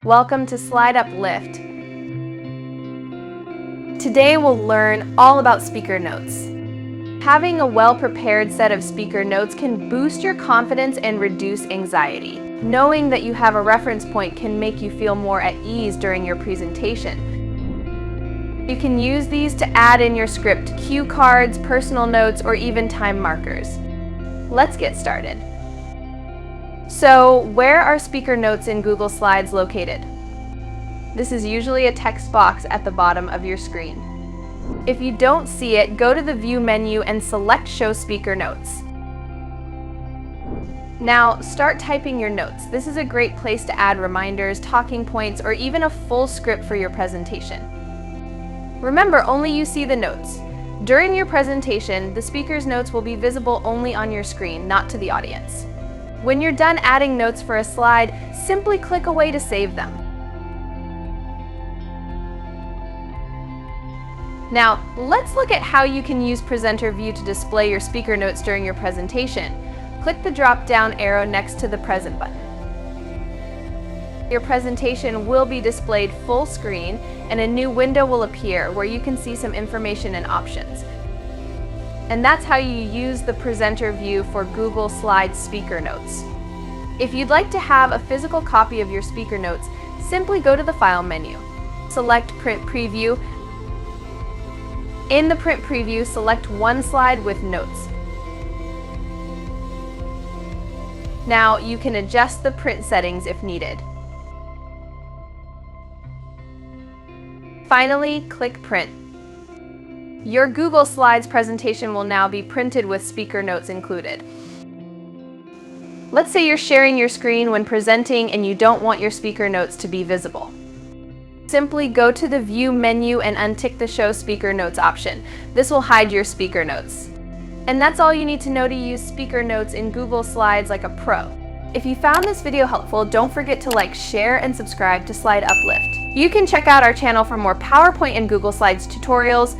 Welcome to SlideUpLift. Today we'll learn all about speaker notes. Having a well-prepared set of speaker notes can boost your confidence and reduce anxiety. Knowing that you have a reference point can make you feel more at ease during your presentation. You can use these to add in your script cue cards, personal notes, or even time markers. Let's get started. So, where are speaker notes in Google Slides located? This is usually a text box at the bottom of your screen. If you don't see it, go to the View menu and select Show Speaker Notes. Now, start typing your notes. This is a great place to add reminders, talking points, or even a full script for your presentation. Remember, only you see the notes. During your presentation, the speaker's notes will be visible only on your screen, not to the audience. When you're done adding notes for a slide, simply click away to save them. Now, let's look at how you can use Presenter View to display your speaker notes during your presentation. Click the drop-down arrow next to the Present button. Your presentation will be displayed full screen, and a new window will appear where you can see some information and options. And that's how you use the Presenter View for Google Slides speaker notes. If you'd like to have a physical copy of your speaker notes, simply go to the File menu. Select Print Preview. In the Print Preview, select one slide with notes. Now you can adjust the print settings if needed. Finally, click Print. Your Google Slides presentation will now be printed with speaker notes included. Let's say you're sharing your screen when presenting and you don't want your speaker notes to be visible. Simply go to the View menu and untick the Show Speaker Notes option. This will hide your speaker notes. And that's all you need to know to use speaker notes in Google Slides like a pro. If you found this video helpful, don't forget to like, share, and subscribe to SlideUpLift. You can check out our channel for more PowerPoint and Google Slides tutorials,